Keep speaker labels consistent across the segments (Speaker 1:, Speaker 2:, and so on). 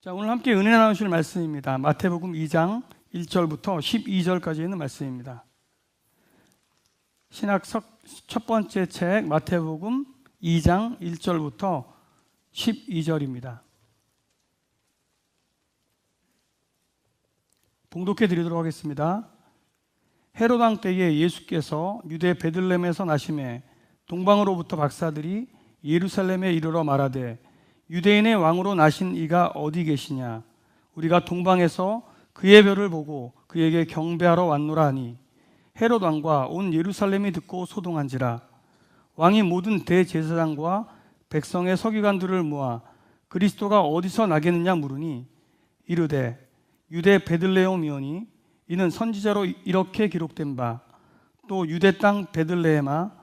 Speaker 1: 자, 오늘 함께 은혜 나누실 말씀입니다. 마태복음 2장 1절부터 12절까지 있는 말씀입니다. 신학석 첫 번째 책 마태복음 2장 1절부터 12절입니다. 봉독해 드리도록 하겠습니다. 헤롯 왕 때에 예수께서 유대 베들레헴에서 나심에 동방으로부터 박사들이 예루살렘에 이르러 말하되 유대인의 왕으로 나신 이가 어디 계시냐? 우리가 동방에서 그의 별을 보고 그에게 경배하러 왔노라 하니 헤롯 왕과 온 예루살렘이 듣고 소동한지라. 왕이 모든 대제사장과 백성의 서기관들을 모아 그리스도가 어디서 나겠느냐 물으니 이르되 유대 베들레헴이오니 이는 선지자로 이렇게 기록된 바 또 유대 땅 베들레헴아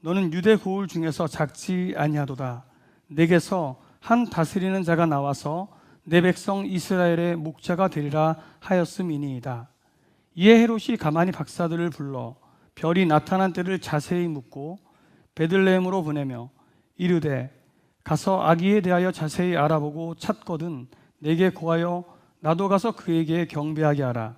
Speaker 1: 너는 유대 고을 중에서 작지 아니하도다. 내게서 한 다스리는 자가 나와서 내 백성 이스라엘의 목자가 되리라 하였음이니이다. 이에 헤롯이 가만히 박사들을 불러 별이 나타난 때를 자세히 묻고 베들레헴으로 보내며 이르되 가서 아기에 대하여 자세히 알아보고 찾거든 내게 고하여 나도 가서 그에게 경배하게 하라.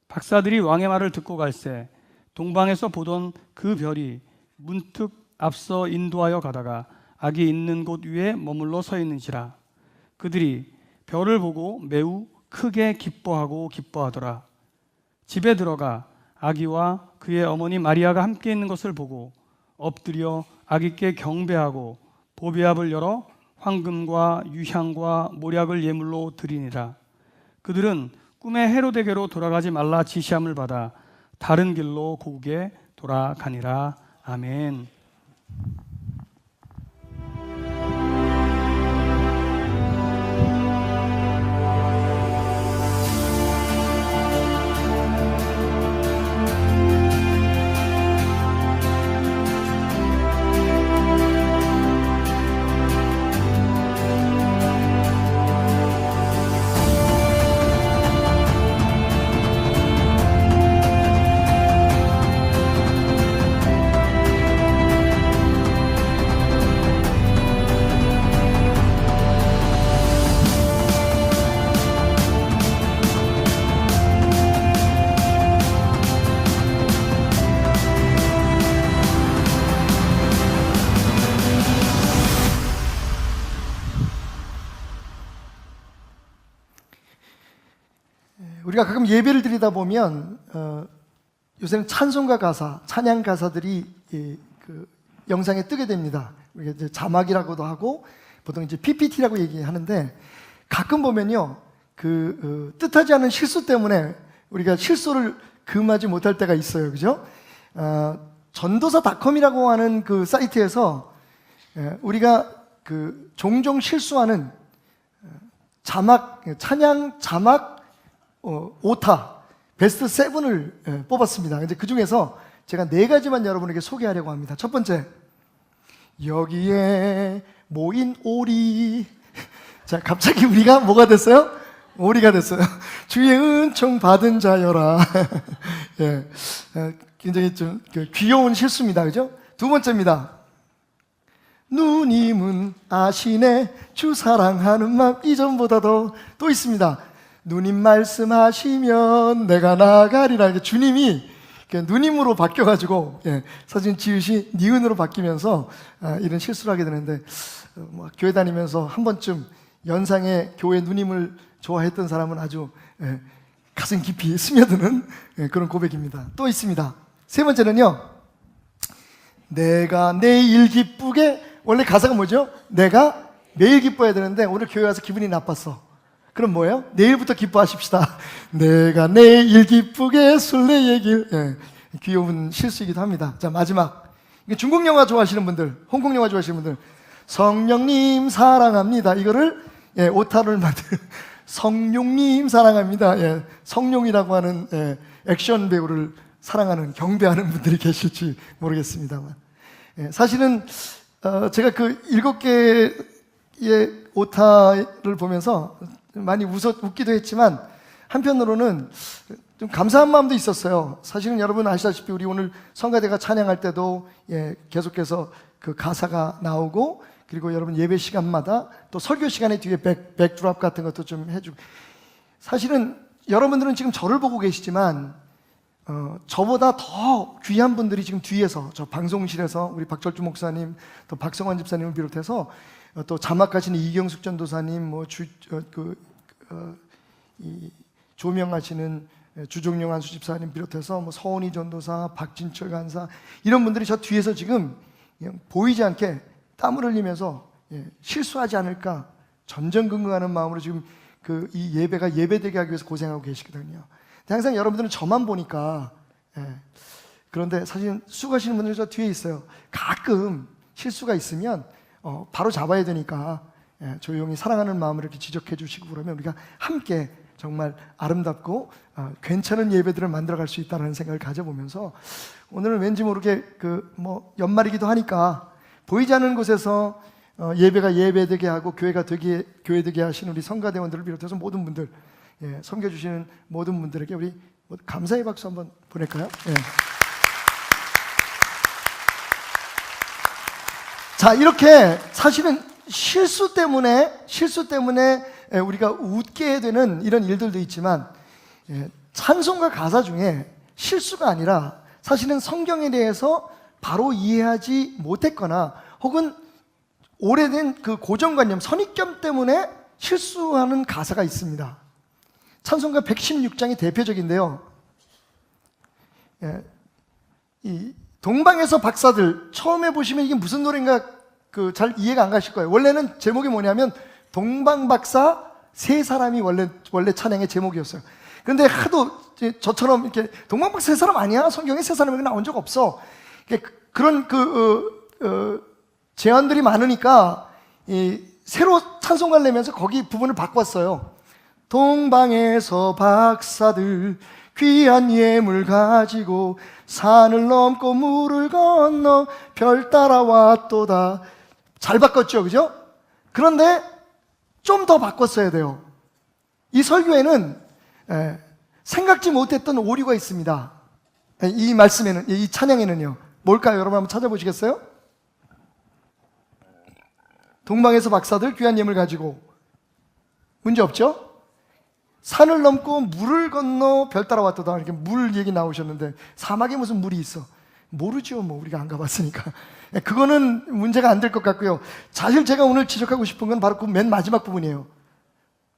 Speaker 1: 박사들이 왕의 말을 듣고 갈새 동방에서 보던 그 별이 문득 앞서 인도하여 가다가 아기 있는 곳 위에 머물러 서 있는지라. 그들이 별을 보고 매우 크게 기뻐하더라. 집에 들어가 아기와 그의 어머니 마리아가 함께 있는 것을 보고 엎드려 아기께 경배하고 보배압을 열어 황금과 유향과 모략을 예물로 드리니라. 그들은 꿈에 헤롯에게로 돌아가지 말라 지시함을 받아 다른 길로 고국에 돌아가니라. 아멘.
Speaker 2: 우리가 가끔 예배를 드리다 보면 요새는 찬송가 가사, 찬양 가사들이 그 영상에 뜨게 됩니다. 우리가 이제 자막이라고도 하고 보통 이제 PPT라고 얘기하는데 가끔 보면요, 뜻하지 않은 실수 때문에 우리가 실수를 금하지 못할 때가 있어요, 그죠? 전도사닷컴이라고 하는 그 사이트에서 우리가 종종 실수하는 찬양 자막 오타 베스트 7을 뽑았습니다. 근데 그 중에서 제가 4가지만 여러분에게 소개하려고 합니다. 첫 번째, 여기에 모인 오리. 자, 갑자기 우리가 뭐가 됐어요? 오리가 됐어요. 주의 은총 받은 자여라. 예, 굉장히 좀 귀여운 실수입니다, 그죠? 두 번째입니다. 누님은 아시네 주 사랑하는 마음 이전보다도. 또 있습니다. 누님 말씀하시면 내가 나가리라. 이렇게 주님이 누님으로 바뀌어가지고 사진 지읒이 니은으로 바뀌면서 이런 실수를 하게 되는데 교회 다니면서 한 번쯤 연상의 교회 누님을 좋아했던 사람은 아주 가슴 깊이 스며드는 그런 고백입니다. 또 있습니다. 세 번째는요, 내가 내일 기쁘게. 원래 가사가 뭐죠? 내가 매일 기뻐해야 되는데 오늘 교회 와서 기분이 나빴어. 그럼 뭐예요? 내일부터 기뻐하십시다. 내가 내일 기쁘게 술래의 길. 귀여운 실수이기도 합니다. 자, 마지막. 중국 영화 좋아하시는 분들, 홍콩 영화 좋아하시는 분들, 성령님 사랑합니다. 이거를 오타를 만든 성룡님 사랑합니다. 성룡이라고 하는 액션 배우를 사랑하는, 경배하는 분들이 계실지 모르겠습니다만, 사실은 제가 그 7개의 오타를 보면서 많이 웃기도 했지만 한편으로는 좀 감사한 마음도 있었어요. 사실은 여러분 아시다시피 우리 오늘 성가대가 찬양할 때도 계속해서 그 가사가 나오고 그리고 여러분 예배 시간마다 또 설교 시간에 뒤에 백드랍 같은 것도 좀 해주고. 사실은 여러분들은 지금 저를 보고 계시지만 저보다 더 귀한 분들이 지금 뒤에서, 저 방송실에서 우리 박철주 목사님, 또 박성환 집사님을 비롯해서 또 자막하시는 이경숙 전도사님, 조명하시는 주종용 한수 집사님 비롯해서 서원희 전도사, 박진철 간사, 이런 분들이 저 뒤에서 지금 그냥 보이지 않게 땀을 흘리면서 실수하지 않을까 전전긍긍하는 마음으로 지금 이 예배가 예배되게 하기 위해서 고생하고 계시거든요. 항상 여러분들은 저만 보니까, 그런데 사실 수고하시는 분들이 저 뒤에 있어요. 가끔 실수가 있으면 바로 잡아야 되니까 조용히 사랑하는 마음으로 이렇게 지적해 주시고 그러면 우리가 함께 정말 아름답고 괜찮은 예배들을 만들어갈 수 있다는 생각을 가져보면서, 오늘은 왠지 모르게 연말이기도 하니까 보이지 않는 곳에서 예배가 예배되게 하고 교회가 교회되게 하시는 우리 성가대원들을 비롯해서 모든 분들, 섬겨주시는 모든 분들에게 우리 감사의 박수 한번 보낼까요? 자, 이렇게 사실은 실수 때문에 우리가 웃게 되는 이런 일들도 있지만, 찬송가 가사 중에 실수가 아니라 사실은 성경에 대해서 바로 이해하지 못했거나 혹은 오래된 그 고정관념, 선입견 때문에 실수하는 가사가 있습니다. 찬송가 116장이 대표적인데요. 이 동방에서 박사들, 처음에 보시면 이게 무슨 노래인가 잘 이해가 안 가실 거예요. 원래는 제목이 뭐냐면 동방박사 세 사람이 원래 찬양의 제목이었어요. 그런데 하도 저처럼 이렇게 동방박사 세 사람 아니야? 성경에 세 사람이 나온 적 없어. 그런 제안들이 많으니까 새로 찬송가를 내면서 거기 부분을 바꿨어요. 동방에서 박사들 귀한 예물 가지고 산을 넘고 물을 건너 별 따라왔도다. 잘 바꿨죠, 그죠? 그런데 좀 더 바꿨어야 돼요. 이 설교에는 생각지 못했던 오류가 있습니다. 이 말씀에는, 이 찬양에는요. 뭘까요? 여러분 한번 찾아보시겠어요? 동방에서 박사들 귀한 예물 가지고, 문제 없죠? 산을 넘고 물을 건너 별 따라왔도다. 이렇게 물 얘기 나오셨는데 사막에 무슨 물이 있어? 모르죠. 우리가 안 가봤으니까. 그거는 문제가 안 될 것 같고요. 사실 제가 오늘 지적하고 싶은 건 바로 그 맨 마지막 부분이에요.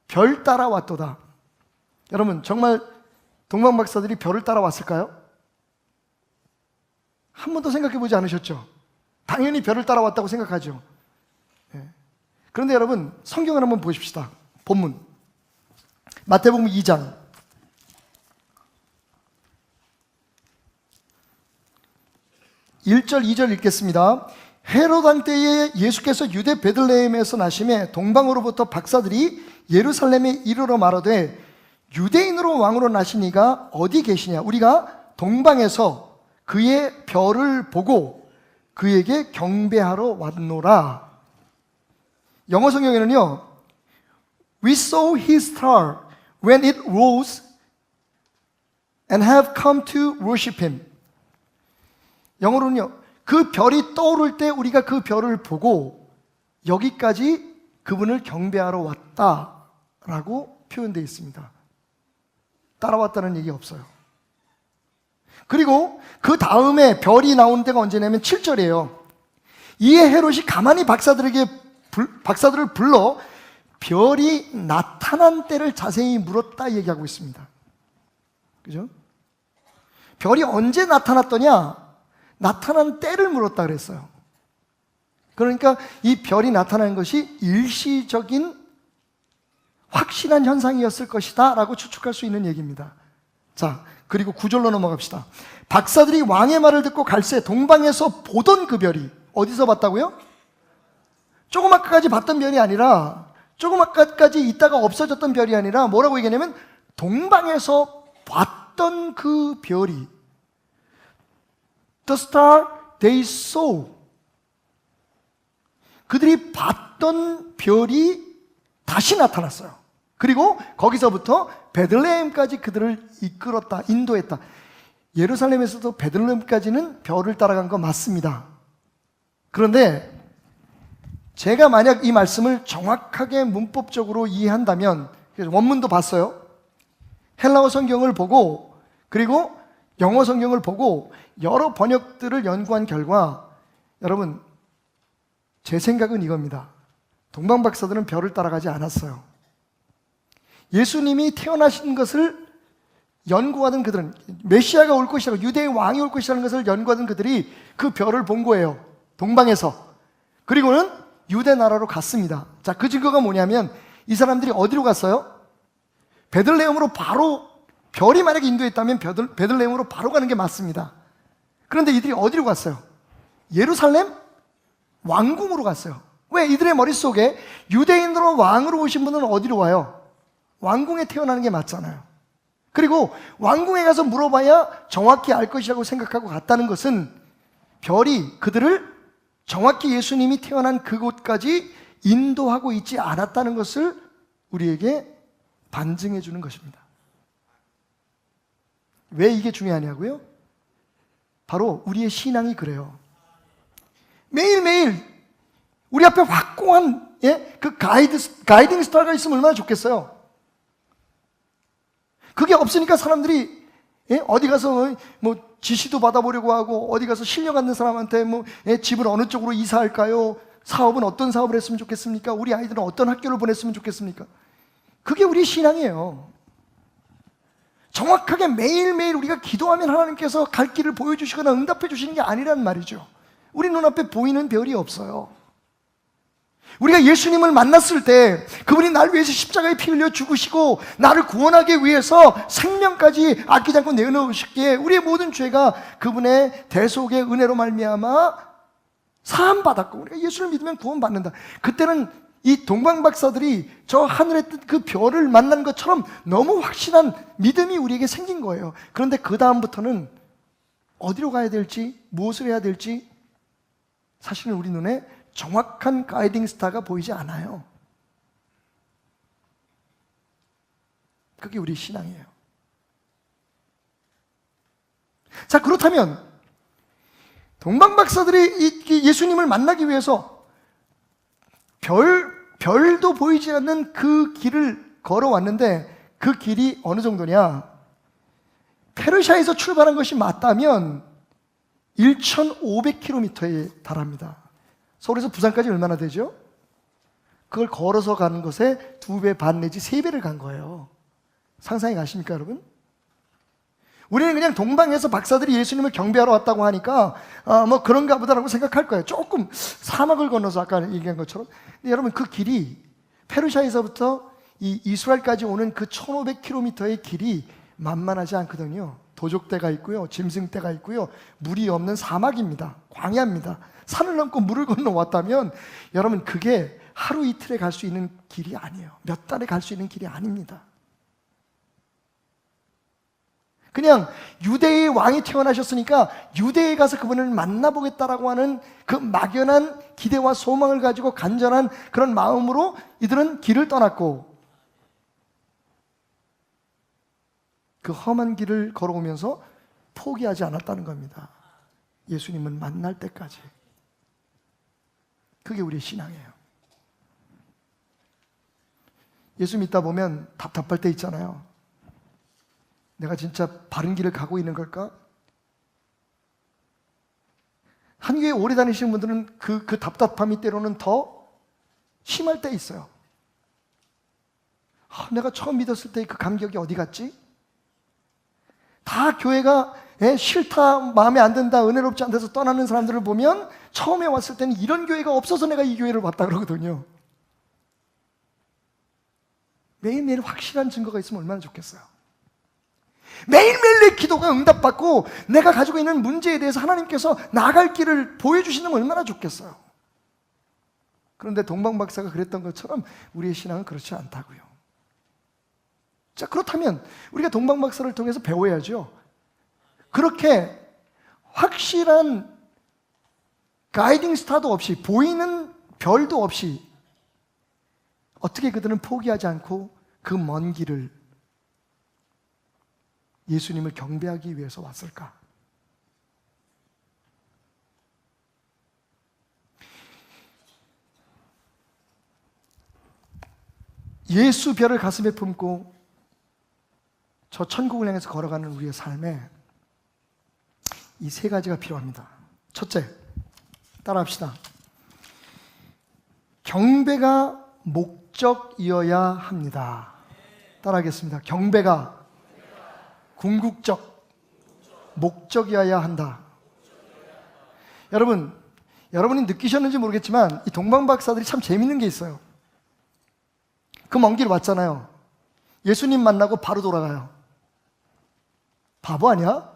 Speaker 2: 별 따라왔도다. 여러분, 정말 동방 박사들이 별을 따라왔을까요? 한 번도 생각해 보지 않으셨죠? 당연히 별을 따라왔다고 생각하죠. 그런데 여러분, 성경을 한번 보십시다. 본문 마태복음 2장 1절 2절 읽겠습니다. 헤롯 왕 때에 예수께서 유대 베들레헴에서 나심에 동방으로부터 박사들이 예루살렘에 이르러 말하되 유대인으로 왕으로 나신 이가 어디 계시냐? 우리가 동방에서 그의 별을 보고 그에게 경배하러 왔노라. 영어 성경에는요, We saw his star when it rose and have come to worship him. 영어로는요, 그 별이 떠오를 때 우리가 그 별을 보고 여기까지 그분을 경배하러 왔다라고 표현되어 있습니다. 따라왔다는 얘기 없어요. 그리고 그 다음에 별이 나오는 데가 언제냐면 7절이에요. 이에 헤롯이 가만히 박사들을 불러 별이 나타난 때를 자세히 물었다 얘기하고 있습니다. 그죠? 별이 언제 나타났더냐? 나타난 때를 물었다 그랬어요. 그러니까 이 별이 나타나는 것이 일시적인 확실한 현상이었을 것이다 라고 추측할 수 있는 얘기입니다. 자, 그리고 9절로 넘어갑시다. 박사들이 왕의 말을 듣고 갈새 동방에서 보던 그 별이, 어디서 봤다고요? 조그맣게까지 봤던 별이 아니라, 조그맣게까지 있다가 없어졌던 별이 아니라 뭐라고 얘기하냐면 동방에서 봤던 그 별이, The star they saw, 그들이 봤던 별이 다시 나타났어요. 그리고 거기서부터 베들레헴까지 그들을 이끌었다, 인도했다. 예루살렘에서도 베들레헴까지는 별을 따라간 거 맞습니다. 그런데 제가 만약 이 말씀을 정확하게 문법적으로 이해한다면, 그래서 원문도 봤어요. 헬라어 성경을 보고 그리고 영어 성경을 보고 여러 번역들을 연구한 결과, 여러분, 제 생각은 이겁니다. 동방박사들은 별을 따라가지 않았어요. 예수님이 태어나신 것을 연구하던 그들은, 메시아가 올 것이라고, 유대의 왕이 올 것이라는 것을 연구하던 그들이 그 별을 본 거예요. 동방에서. 그리고는 유대 나라로 갔습니다. 자, 그 증거가 뭐냐면 이 사람들이 어디로 갔어요? 베들레헴으로 바로, 별이 만약에 인도했다면 베들레헴으로 바로 가는 게 맞습니다. 그런데 이들이 어디로 갔어요? 예루살렘 왕궁으로 갔어요. 왜? 이들의 머릿속에 유대인으로 왕으로 오신 분은 어디로 와요? 왕궁에 태어나는 게 맞잖아요. 그리고 왕궁에 가서 물어봐야 정확히 알 것이라고 생각하고 갔다는 것은 별이 그들을 정확히 예수님이 태어난 그곳까지 인도하고 있지 않았다는 것을 우리에게 반증해 주는 것입니다. 왜 이게 중요하냐고요? 바로 우리의 신앙이 그래요. 매일매일 우리 앞에 확고한 그 가이딩 스타가 있으면 얼마나 좋겠어요. 그게 없으니까 사람들이 어디 가서 뭐 지시도 받아보려고 하고, 어디 가서 실력 있는 사람한테 뭐 집을 어느 쪽으로 이사할까요? 사업은 어떤 사업을 했으면 좋겠습니까? 우리 아이들은 어떤 학교를 보냈으면 좋겠습니까? 그게 우리 신앙이에요. 정확하게 매일매일 우리가 기도하면 하나님께서 갈 길을 보여주시거나 응답해 주시는 게 아니란 말이죠. 우리 눈앞에 보이는 별이 없어요. 우리가 예수님을 만났을 때 그분이 나를 위해서 십자가에 피 흘려 죽으시고 나를 구원하기 위해서 생명까지 아끼지 않고 내어놓으셨기에 우리의 모든 죄가 그분의 대속의 은혜로 말미암아 사함받았고, 우리가 예수를 믿으면 구원받는다. 그때는 이 동방박사들이 저 하늘에 뜬 그 별을 만난 것처럼 너무 확실한 믿음이 우리에게 생긴 거예요. 그런데 그 다음부터는 어디로 가야 될지, 무엇을 해야 될지 사실은 우리 눈에 정확한 가이딩 스타가 보이지 않아요. 그게 우리 신앙이에요. 자, 그렇다면 동방박사들이 예수님을 만나기 위해서 별도 보이지 않는 그 길을 걸어왔는데, 그 길이 어느 정도냐? 페르시아에서 출발한 것이 맞다면 1,500km에 달합니다. 서울에서 부산까지 얼마나 되죠? 그걸 걸어서 가는 것에 2배 반 내지 3배를 간 거예요. 상상이 가십니까, 여러분? 우리는 그냥 동방에서 박사들이 예수님을 경배하러 왔다고 하니까 뭐 그런가 보다라고 생각할 거예요. 조금 사막을 건너서 아까 얘기한 것처럼. 근데 여러분, 그 길이 페르시아에서부터 이 이스라엘까지 오는 그 1,500km의 길이 만만하지 않거든요. 도적대가 있고요, 짐승대가 있고요, 물이 없는 사막입니다. 광야입니다. 산을 넘고 물을 건너 왔다면 여러분, 그게 하루 이틀에 갈 수 있는 길이 아니에요. 몇 달에 갈 수 있는 길이 아닙니다. 그냥 유대의 왕이 태어나셨으니까 유대에 가서 그분을 만나보겠다라고 하는 그 막연한 기대와 소망을 가지고 간절한 그런 마음으로 이들은 길을 떠났고, 그 험한 길을 걸어오면서 포기하지 않았다는 겁니다. 예수님을 만날 때까지. 그게 우리의 신앙이에요. 예수 믿다 보면 답답할 때 있잖아요. 내가 진짜 바른 길을 가고 있는 걸까? 한 교회 오래 다니시는 분들은 그 답답함이 때로는 더 심할 때 있어요. 내가 처음 믿었을 때 그 감격이 어디 갔지? 다 교회가 싫다, 마음에 안 든다, 은혜롭지 않다서 떠나는 사람들을 보면 처음에 왔을 때는 이런 교회가 없어서 내가 이 교회를 왔다 그러거든요. 매일매일 확실한 증거가 있으면 얼마나 좋겠어요. 매일매일 내 기도가 응답받고 내가 가지고 있는 문제에 대해서 하나님께서 나아갈 길을 보여주시는 건 얼마나 좋겠어요. 그런데 동방박사가 그랬던 것처럼 우리의 신앙은 그렇지 않다고요. 자, 그렇다면 우리가 동방박사를 통해서 배워야죠. 그렇게 확실한 가이딩 스타도 없이, 보이는 별도 없이 어떻게 그들은 포기하지 않고 그 먼 길을, 예수님을 경배하기 위해서 왔을까? 예수 별을 가슴에 품고 저 천국을 향해서 걸어가는 우리의 삶에 이 세 가지가 필요합니다. 첫째, 따라합시다. 경배가 목적이어야 합니다. 따라하겠습니다. 경배가 궁극적 목적이어야 한다. 여러분이 느끼셨는지 모르겠지만 이 동방박사들이 참 재밌는 게 있어요. 그 먼 길 왔잖아요. 예수님 만나고 바로 돌아가요. 바보 아니야?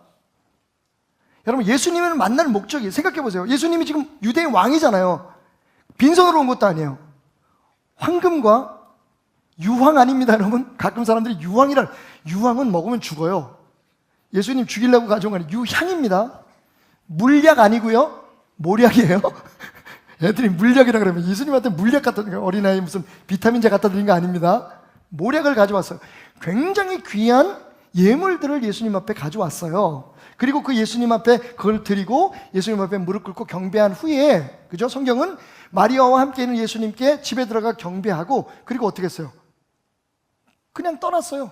Speaker 2: 여러분, 예수님을 만나는 목적이, 생각해 보세요. 예수님이 지금 유대의 왕이잖아요. 빈손으로 온 것도 아니에요. 황금과 유황 아닙니다, 여러분. 가끔 사람들이 유황은 먹으면 죽어요. 예수님 죽이려고 가져온 건 유향입니다. 물약 아니고요, 모략이에요. 애들이 물약이라 그러면 예수님한테 물약 갖다 드린 거예요. 어린아이 무슨 비타민제 갖다 드린 거 아닙니다. 모략을 가져왔어요. 굉장히 귀한 예물들을 예수님 앞에 가져왔어요. 그리고 그 예수님 앞에 그걸 드리고 예수님 앞에 무릎 꿇고 경배한 후에, 그죠? 성경은 마리아와 함께 있는 예수님께 집에 들어가 경배하고, 그리고 어떻게 했어요? 그냥 떠났어요.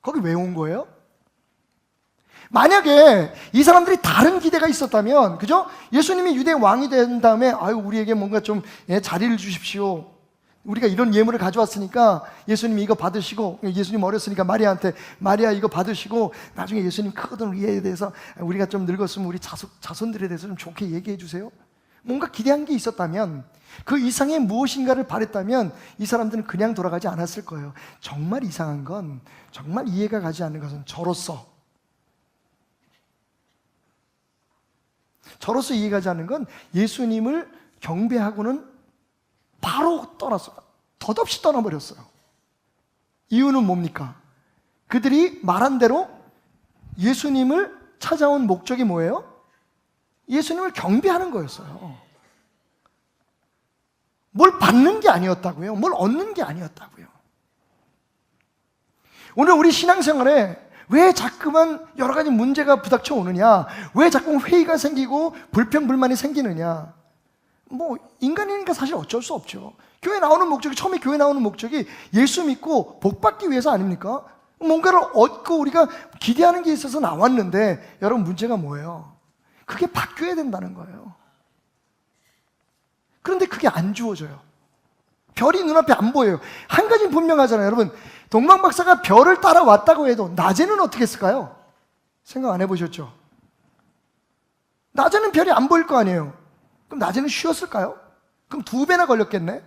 Speaker 2: 거기 왜 온 거예요? 만약에 이 사람들이 다른 기대가 있었다면, 그죠? 예수님이 유대 왕이 된 다음에, 아유, 우리에게 뭔가 좀 자리를 주십시오. 우리가 이런 예물을 가져왔으니까 예수님이 이거 받으시고, 예수님 어렸으니까 마리아한테, 마리아 이거 받으시고, 나중에 예수님 크거든 우리에 대해서, 우리가 좀 늙었으면 우리 자손들에 대해서 좀 좋게 얘기해 주세요. 뭔가 기대한 게 있었다면, 그 이상의 무엇인가를 바랬다면 이 사람들은 그냥 돌아가지 않았을 거예요. 정말 이상한 건, 정말 이해가 가지 않는 것은 저로서 이해가 가지 않는 건, 예수님을 경배하고는 바로 떠났어요. 덧없이 떠나버렸어요. 이유는 뭡니까? 그들이 말한 대로 예수님을 찾아온 목적이 뭐예요? 예수님을 경배하는 거였어요. 뭘 받는 게 아니었다고요. 뭘 얻는 게 아니었다고요. 오늘 우리 신앙생활에 왜 자꾸만 여러 가지 문제가 부닥쳐 오느냐? 왜 자꾸 회의가 생기고 불평불만이 생기느냐? 뭐 인간이니까 사실 어쩔 수 없죠. 교회 나오는 목적이, 처음에 교회 나오는 목적이 예수 믿고 복 받기 위해서 아닙니까? 뭔가를 얻고 우리가 기대하는 게 있어서 나왔는데, 여러분 문제가 뭐예요? 그게 바뀌어야 된다는 거예요. 그런데 그게 안 주어져요. 별이 눈앞에 안 보여요. 한 가지는 분명하잖아요. 여러분, 동방박사가 별을 따라왔다고 해도 낮에는 어떻게 했을까요? 생각 안 해보셨죠? 낮에는 별이 안 보일 거 아니에요. 그럼 낮에는 쉬었을까요? 그럼 2배나 걸렸겠네?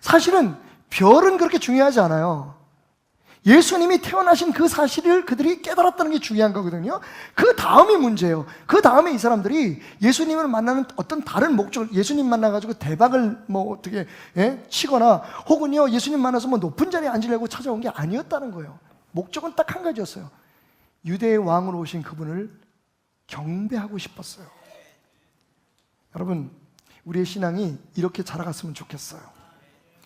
Speaker 2: 사실은 별은 그렇게 중요하지 않아요. 예수님이 태어나신 그 사실을 그들이 깨달았다는 게 중요한 거거든요. 그 다음이 문제예요. 그 다음에 이 사람들이 예수님을 만나는 어떤 다른 목적을, 예수님 만나가지고 대박을 뭐 어떻게 치거나, 혹은요 예수님 만나서 뭐 높은 자리에 앉으려고 찾아온 게 아니었다는 거예요. 목적은 딱 한 가지였어요. 유대의 왕으로 오신 그분을 경배하고 싶었어요. 여러분, 우리의 신앙이 이렇게 자라갔으면 좋겠어요.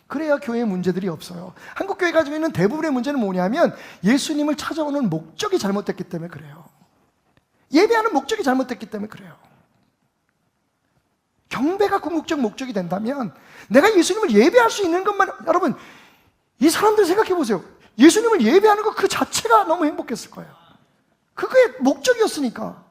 Speaker 2: 그래야 교회에 문제들이 없어요. 한국 교회가 가지고 있는 대부분의 문제는 뭐냐면, 예수님을 찾아오는 목적이 잘못됐기 때문에 그래요. 예배하는 목적이 잘못됐기 때문에 그래요. 경배가 궁극적 목적이 된다면, 내가 예수님을 예배할 수 있는 것만, 여러분, 이 사람들 생각해 보세요. 예수님을 예배하는 것 그 자체가 너무 행복했을 거예요. 그게 목적이었으니까.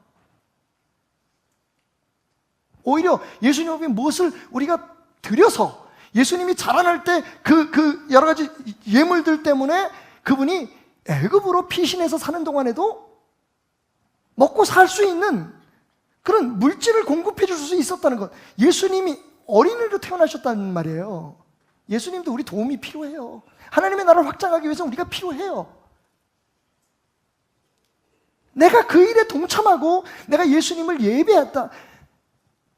Speaker 2: 오히려 예수님 앞에 무엇을 우리가 드려서, 예수님이 자라날 때 그 여러 가지 예물들 때문에 그분이 애굽으로 피신해서 사는 동안에도 먹고 살 수 있는 그런 물질을 공급해 줄 수 있었다는 것. 예수님이 어린이로 태어나셨다는 말이에요. 예수님도 우리 도움이 필요해요. 하나님의 나라를 확장하기 위해서 우리가 필요해요. 내가 그 일에 동참하고 내가 예수님을 예배했다,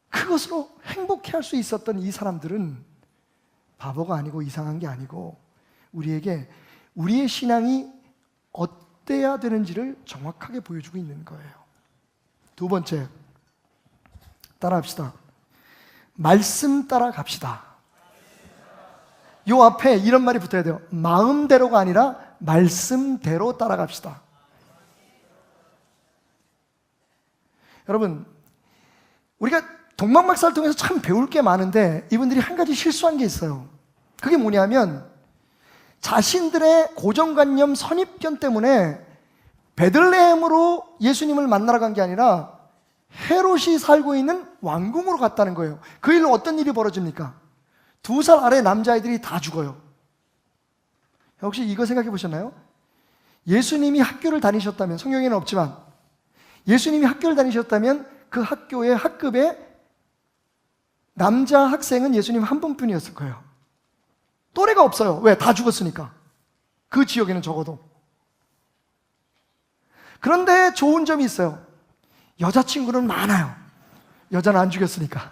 Speaker 2: 그것으로 행복해할 수 있었던 이 사람들은 바보가 아니고 이상한 게 아니고, 우리에게 우리의 신앙이 어때야 되는지를 정확하게 보여주고 있는 거예요. 두 번째, 따라합시다. 말씀 따라갑시다. 요 앞에 이런 말이 붙어야 돼요. 마음대로가 아니라 말씀대로 따라갑시다. 여러분, 우리가 동방박사를 통해서 참 배울 게 많은데 이분들이 한 가지 실수한 게 있어요. 그게 뭐냐면 자신들의 고정관념 선입견 때문에 베들레헴으로 예수님을 만나러 간 게 아니라 헤롯이 살고 있는 왕궁으로 갔다는 거예요. 그 일로 어떤 일이 벌어집니까? 2살 아래 남자아이들이 다 죽어요. 혹시 이거 생각해 보셨나요? 예수님이 학교를 다니셨다면, 성경에는 없지만 예수님이 학교를 다니셨다면 그 학교의 학급에 남자 학생은 예수님 한 분뿐이었을 거예요. 또래가 없어요. 왜? 다 죽었으니까. 그 지역에는 적어도. 그런데 좋은 점이 있어요. 여자친구는 많아요. 여자는 안 죽였으니까.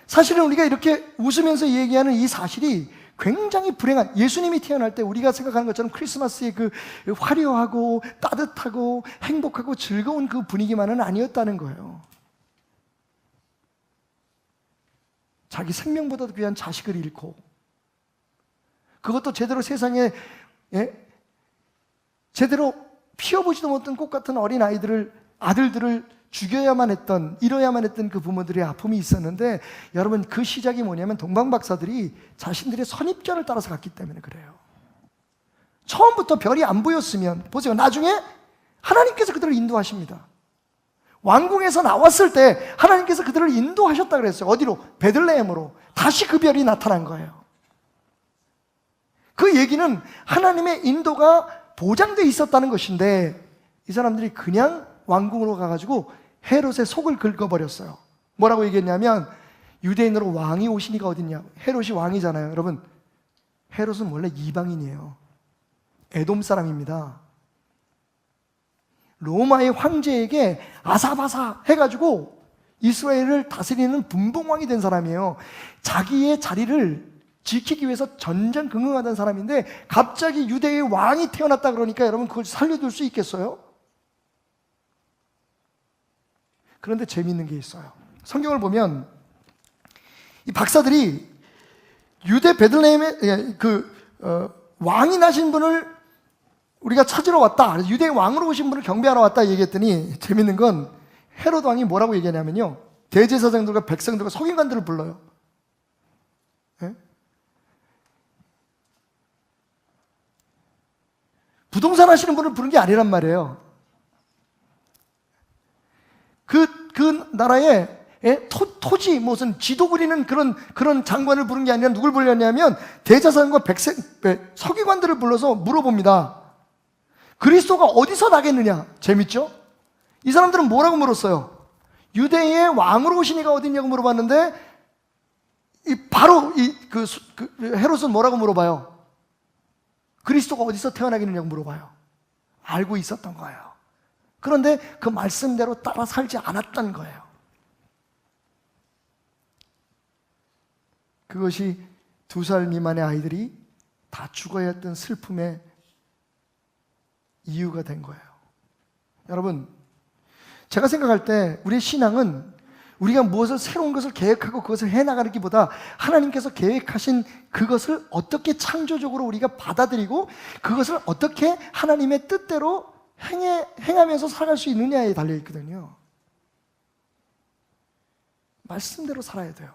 Speaker 2: 사실은 우리가 이렇게 웃으면서 얘기하는 이 사실이 굉장히 불행한, 예수님이 태어날 때 우리가 생각하는 것처럼 크리스마스의 그 화려하고 따뜻하고 행복하고 즐거운 그 분위기만은 아니었다는 거예요. 자기 생명보다도 귀한 자식을 잃고, 그것도 제대로 세상에 제대로 피워보지도 못한 꽃 같은 어린 아들들을 죽여야만 했던, 잃어야만 했던 그 부모들의 아픔이 있었는데, 여러분 그 시작이 뭐냐면 동방박사들이 자신들의 선입견을 따라서 갔기 때문에 그래요. 처음부터 별이 안 보였으면, 보세요, 나중에 하나님께서 그들을 인도하십니다. 왕궁에서 나왔을 때 하나님께서 그들을 인도하셨다 그랬어요. 어디로? 베들레헴으로. 다시 그 별이 나타난 거예요. 그 얘기는 하나님의 인도가 보장되어 있었다는 것인데, 이 사람들이 그냥 왕궁으로 가가지고 헤롯의 속을 긁어버렸어요. 뭐라고 얘기했냐면, 유대인으로 왕이 오시니가 어딨냐. 헤롯이 왕이잖아요. 여러분, 헤롯은 원래 이방인이에요. 에돔 사람입니다. 로마의 황제에게 아사바사 해가지고 이스라엘을 다스리는 분봉왕이 된 사람이에요. 자기의 자리를 지키기 위해서 전전긍긍하던 사람인데 갑자기 유대의 왕이 태어났다 그러니까 여러분 그걸 살려둘 수 있겠어요? 그런데 재미있는 게 있어요. 성경을 보면 이 박사들이 유대 베들레헴에 왕이 나신 분을 우리가 찾으러 왔다, 유대의 왕으로 오신 분을 경배하러 왔다 얘기했더니, 재밌는 건 헤롯 왕이 뭐라고 얘기하냐면요, 대제사장들과 백성들과 서기관들을 불러요. 예? 부동산 하시는 분을 부른 게 아니란 말이에요. 그 나라에 토지 무슨 지도 그리는 그런 장관을 부른 게 아니라 누굴 불렀냐면 대제사장과 서기관들을 불러서 물어봅니다. 그리스도가 어디서 나겠느냐? 재밌죠? 이 사람들은 뭐라고 물었어요? 유대의 왕으로 오신 이가 어디냐고 물어봤는데, 헤롯은 뭐라고 물어봐요? 그리스도가 어디서 태어나겠느냐고 물어봐요. 알고 있었던 거예요. 그런데 그 말씀대로 따라 살지 않았던 거예요. 그것이 2살 미만의 아이들이 다 죽어야 했던 슬픔의 이유가 된 거예요. 여러분, 제가 생각할 때 우리의 신앙은 우리가 무엇을 새로운 것을 계획하고 그것을 해나가기보다 하나님께서 계획하신 그것을 어떻게 창조적으로 우리가 받아들이고 그것을 어떻게 하나님의 뜻대로 행하면서 살아갈 수 있느냐에 달려있거든요. 말씀대로 살아야 돼요.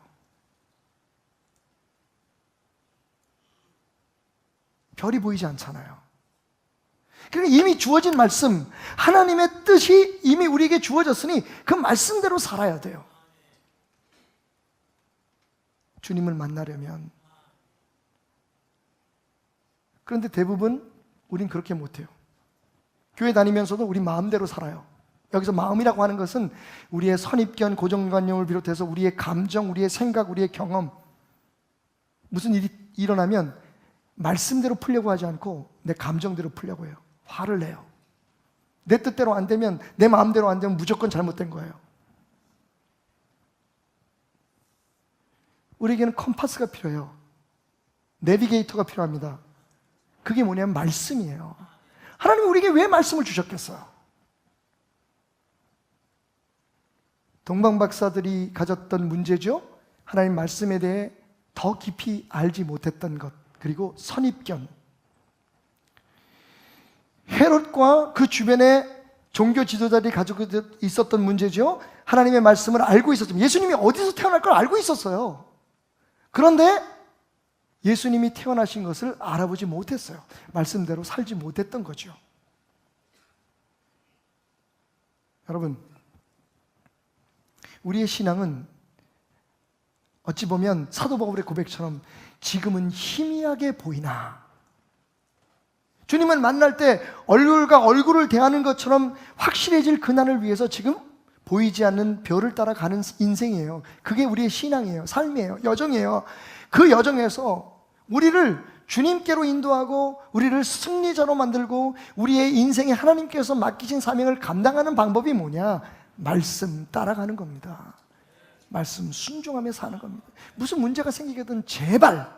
Speaker 2: 별이 보이지 않잖아요. 그러니까 이미 주어진 말씀, 하나님의 뜻이 이미 우리에게 주어졌으니 그 말씀대로 살아야 돼요. 주님을 만나려면. 그런데 대부분 우린 그렇게 못해요. 교회 다니면서도 우리 마음대로 살아요. 여기서 마음이라고 하는 것은 우리의 선입견, 고정관념을 비롯해서 우리의 감정, 우리의 생각, 우리의 경험, 무슨 일이 일어나면 말씀대로 풀려고 하지 않고 내 감정대로 풀려고 해요. 화를 내요. 내 뜻대로 안 되면, 내 마음대로 안 되면 무조건 잘못된 거예요. 우리에게는 컴파스가 필요해요. 내비게이터가 필요합니다. 그게 뭐냐면 말씀이에요. 하나님이 우리에게 왜 말씀을 주셨겠어요? 동방박사들이 가졌던 문제죠. 하나님 말씀에 대해 더 깊이 알지 못했던 것, 그리고 선입견. 헤롯과 그 주변의 종교 지도자들이 가지고 있었던 문제죠. 하나님의 말씀을 알고 있었지만 예수님이 어디서 태어날 걸 알고 있었어요. 그런데 예수님이 태어나신 것을 알아보지 못했어요. 말씀대로 살지 못했던 거죠. 여러분, 우리의 신앙은 어찌 보면 사도 바울의 고백처럼 지금은 희미하게 보이나, 주님을 만날 때 얼굴과 얼굴을 대하는 것처럼 확실해질 그날을 위해서 지금 보이지 않는 별을 따라가는 인생이에요. 그게 우리의 신앙이에요. 삶이에요. 여정이에요. 그 여정에서 우리를 주님께로 인도하고 우리를 승리자로 만들고 우리의 인생에 하나님께서 맡기신 사명을 감당하는 방법이 뭐냐? 말씀 따라가는 겁니다. 말씀 순종하며 사는 겁니다. 무슨 문제가 생기거든 제발,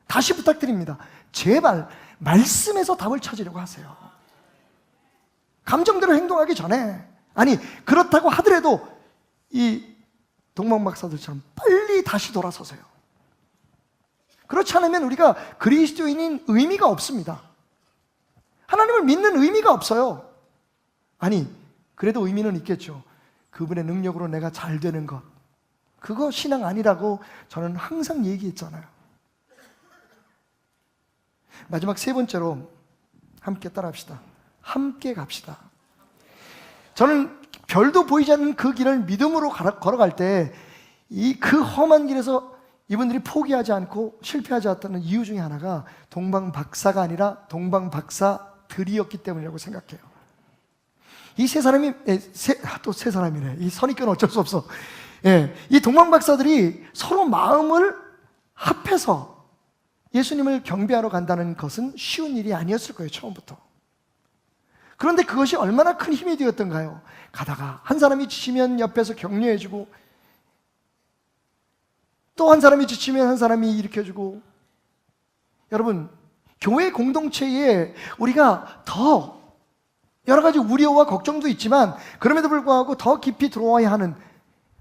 Speaker 2: 다시 부탁드립니다. 제발 말씀에서 답을 찾으려고 하세요. 감정대로 행동하기 전에, 아니 그렇다고 하더라도 이 동방박사들처럼 빨리 다시 돌아서세요. 그렇지 않으면 우리가 그리스도인인 의미가 없습니다. 하나님을 믿는 의미가 없어요. 아니 그래도 의미는 있겠죠. 그분의 능력으로 내가 잘 되는 것, 그거 신앙 아니라고 저는 항상 얘기했잖아요. 마지막 세 번째로 함께 따라합시다. 함께 갑시다. 저는 별도 보이지 않는 그 길을 믿음으로 걸어갈 때 이 그 험한 길에서 이분들이 포기하지 않고 실패하지 않았다는 이유 중에 하나가 동방박사가 아니라 동방박사들이었기 때문이라고 생각해요. 이 세 사람이 또 세 사람이네. 이 선입견은 어쩔 수 없어. 이 동방박사들이 서로 마음을 합해서 예수님을 경배하러 간다는 것은 쉬운 일이 아니었을 거예요. 처음부터. 그런데 그것이 얼마나 큰 힘이 되었던가요? 가다가 한 사람이 지치면 옆에서 격려해주고, 또 한 사람이 지치면 한 사람이 일으켜주고. 여러분, 교회 공동체에 우리가 더 여러 가지 우려와 걱정도 있지만 그럼에도 불구하고 더 깊이 들어와야 하는,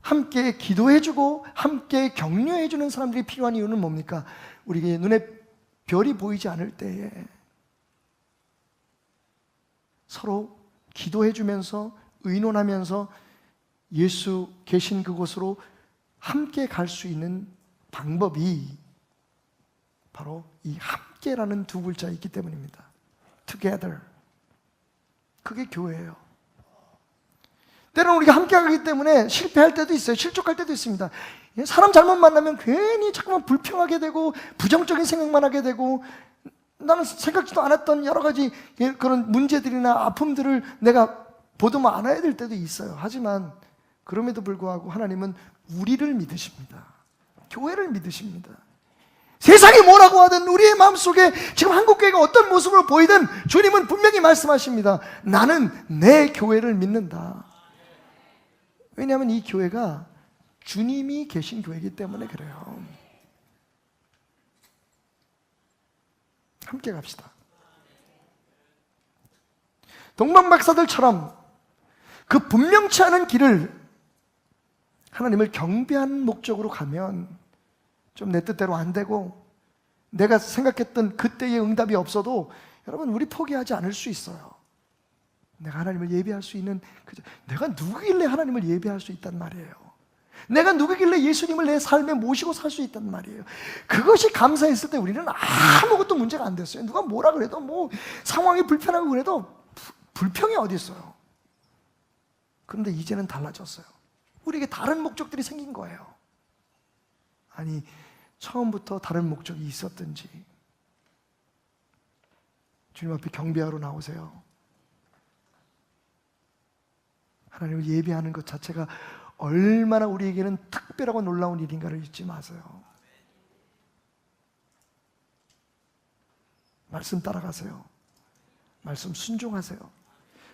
Speaker 2: 함께 기도해주고 함께 격려해주는 사람들이 필요한 이유는 뭡니까? 우리의 눈에 별이 보이지 않을 때에 서로 기도해주면서 의논하면서 예수 계신 그곳으로 함께 갈 수 있는 방법이 바로 이 함께라는 두 글자에 있기 때문입니다. Together. 그게 교회예요. 때로는 우리가 함께 가기 때문에 실패할 때도 있어요. 실족할 때도 있습니다. 사람 잘못 만나면 괜히 자꾸만 불평하게 되고 부정적인 생각만 하게 되고, 나는 생각지도 않았던 여러 가지 그런 문제들이나 아픔들을 내가 보도만 안아야 될 때도 있어요. 하지만 그럼에도 불구하고 하나님은 우리를 믿으십니다. 교회를 믿으십니다. 세상이 뭐라고 하든 우리의 마음속에 지금 한국교회가 어떤 모습으로 보이든 주님은 분명히 말씀하십니다. 나는 내 교회를 믿는다. 왜냐하면 이 교회가 주님이 계신 교회이기 때문에 그래요. 함께 갑시다. 동방박사들처럼 그 분명치 않은 길을 하나님을 경배하는 목적으로 가면 좀 내 뜻대로 안 되고 내가 생각했던 그때의 응답이 없어도 여러분 우리 포기하지 않을 수 있어요. 내가 하나님을 예배할 수 있는, 내가 누구길래 하나님을 예배할 수 있단 말이에요. 내가 누구길래 예수님을 내 삶에 모시고 살 수 있단 말이에요. 그것이 감사했을 때 우리는 아무것도 문제가 안 됐어요. 누가 뭐라 그래도, 뭐 상황이 불편하고 그래도 불평이 어디 있어요. 그런데 이제는 달라졌어요. 우리에게 다른 목적들이 생긴 거예요. 아니, 처음부터 다른 목적이 있었든지. 주님 앞에 경배하러 나오세요. 하나님을 예배하는 것 자체가 얼마나 우리에게는 특별하고 놀라운 일인가를 잊지 마세요. 말씀 따라가세요. 말씀 순종하세요.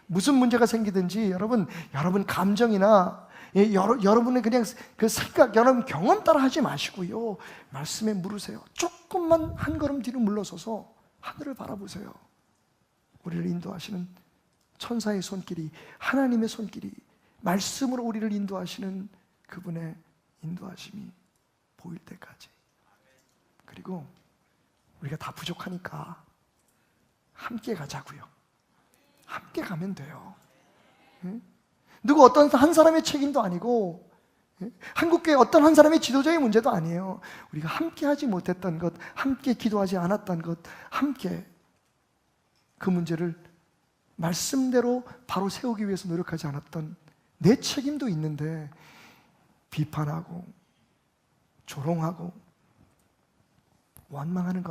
Speaker 2: 무슨 문제가 생기든지 여러분 감정이나 여러분의 그냥 그 생각, 여러분 경험 따라 하지 마시고요. 말씀에 물으세요. 조금만 한 걸음 뒤로 물러서서 하늘을 바라보세요. 우리를 인도하시는 천사의 손길이, 하나님의 손길이, 말씀으로 우리를 인도하시는 그분의 인도하심이 보일 때까지. 그리고 우리가 다 부족하니까 함께 가자고요. 함께 가면 돼요. 누구 어떤 한 사람의 책임도 아니고 한국교회 어떤 한 사람의 지도자의 문제도 아니에요. 우리가 함께 하지 못했던 것, 함께 기도하지 않았던 것, 함께 그 문제를 말씀대로 바로 세우기 위해서 노력하지 않았던 내 책임도 있는데 비판하고 조롱하고 원망하는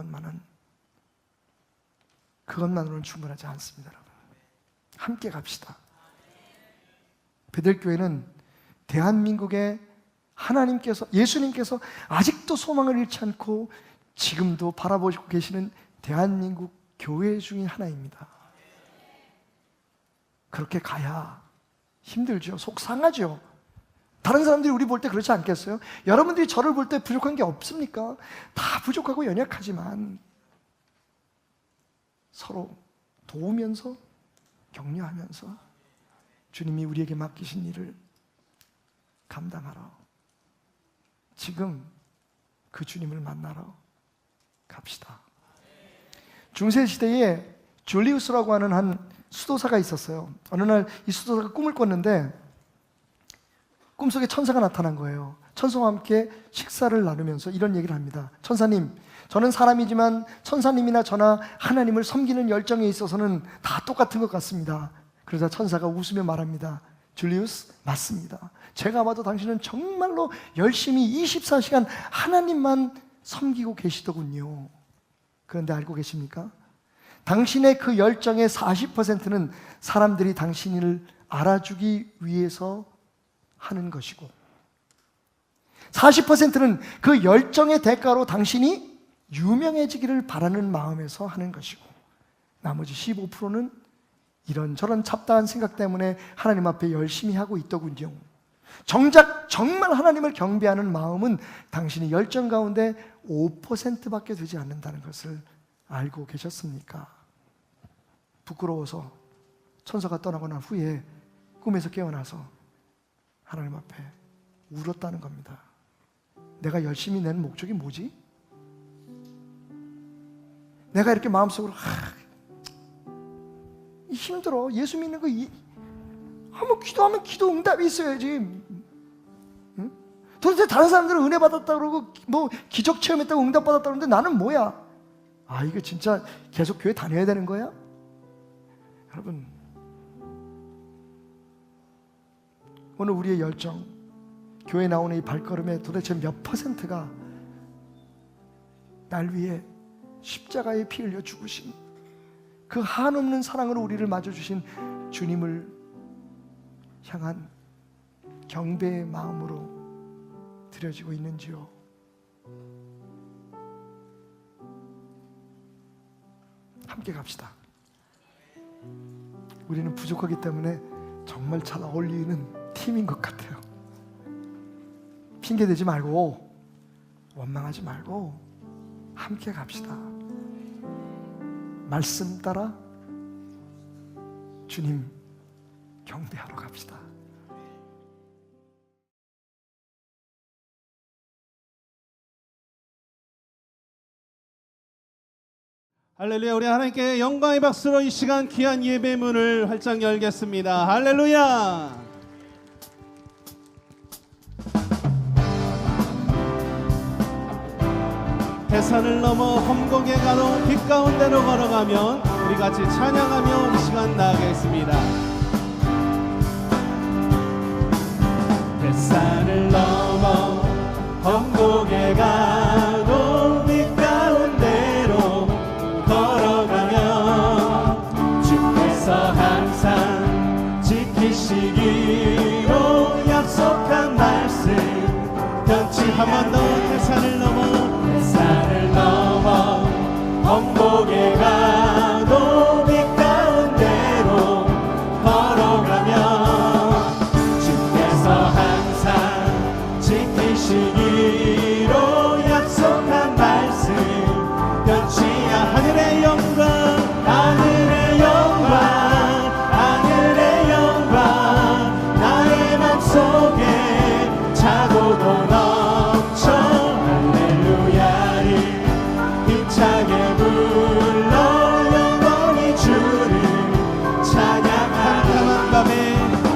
Speaker 2: 그것만으로는 충분하지 않습니다. 여러분, 함께 갑시다. 베델교회는 대한민국의 하나님께서, 예수님께서 아직도 소망을 잃지 않고 지금도 바라보고 계시는 대한민국 교회 중에 하나입니다. 그렇게 가야 힘들죠. 속 상하죠. 다른 사람들이 우리 볼 때 그렇지 않겠어요? 여러분들이 저를 볼 때 부족한 게 없습니까? 다 부족하고 연약하지만 서로 도우면서 격려하면서 주님이 우리에게 맡기신 일을 감당하러 지금 그 주님을 만나러 갑시다. 중세시대에 줄리우스라고 하는 한 수도사가 있었어요. 어느 날 이 수도사가 꿈을 꿨는데 꿈속에 천사가 나타난 거예요. 천사와 함께 식사를 나누면서 이런 얘기를 합니다. 천사님, 저는 사람이지만 천사님이나 저나 하나님을 섬기는 열정에 있어서는 다 똑같은 것 같습니다. 그러자 천사가 웃으며 말합니다. 줄리우스, 맞습니다. 제가 봐도 당신은 정말로 열심히 24시간 하나님만 섬기고 계시더군요. 그런데 알고 계십니까? 당신의 그 열정의 40%는 사람들이 당신을 알아주기 위해서 하는 것이고 40%는 그 열정의 대가로 당신이 유명해지기를 바라는 마음에서 하는 것이고 나머지 15%는 이런저런 잡다한 생각 때문에 하나님 앞에 열심히 하고 있더군요. 정작 정말 하나님을 경배하는 마음은 당신의 열정 가운데 5%밖에 되지 않는다는 것을 알고 계셨습니까? 부끄러워서 천사가 떠나고 난 후에 꿈에서 깨어나서 하나님 앞에 울었다는 겁니다. 내가 열심히 낸 목적이 뭐지? 내가 이렇게 마음속으로 힘들어. 예수 믿는 거 한번 기도하면 기도 응답이 있어야지. 응? 도대체 다른 사람들은 은혜 받았다 그러고 뭐 기적 체험했다고 응답 받았다 그러는데 나는 뭐야? 이거 진짜 계속 교회 다녀야 되는 거야? 여러분, 오늘 우리의 열정, 교회 나오는 이 발걸음의 도대체 몇 %가 날 위해 십자가에 피 흘려 죽으신 그 한없는 사랑으로 우리를 맞아주신 주님을 향한 경배의 마음으로 드려지고 있는지요? 함께 갑시다. 우리는 부족하기 때문에 정말 잘 어울리는 팀인 것 같아요. 핑계대지 말고 원망하지 말고 함께 갑시다. 말씀 따라 주님 경배하러 갑시다.
Speaker 3: 할렐루야. 우리 하나님께 영광의 박수로 이 시간 귀한 예배 문을 활짝 열겠습니다. 할렐루야. 해산을 넘어 험곡에 가도 빛 가운데로 걸어가면 우리 같이 찬양하며 이 시간 나아가겠습니다. 해산을 넘어 험곡에 가도 빛 가운데로 걸어가면 주께서 항상 지키시기로 약속한 말씀 변치 한 번 더 해산을 넘어 험곡에 가도 빛 가운데로 걸어가면 주께서 항상 지키시기로 약속한 말씀 변치야 하늘의 영광 하늘의 영광 하늘의 영광 나의 맘속에 차고도 넘쳐 할렐루야를 힘차게 불러 영원히 주를 찬양하는 밤에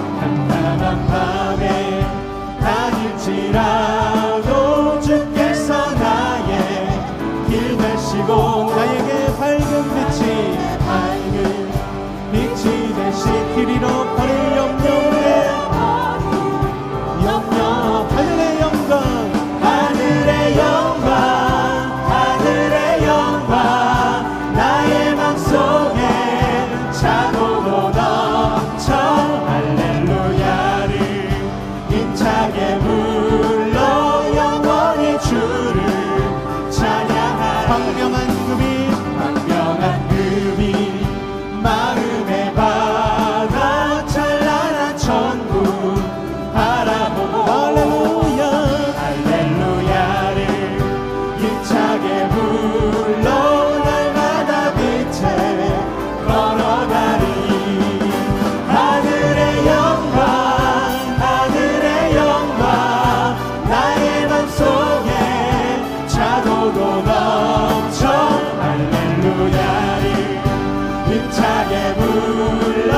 Speaker 4: 불러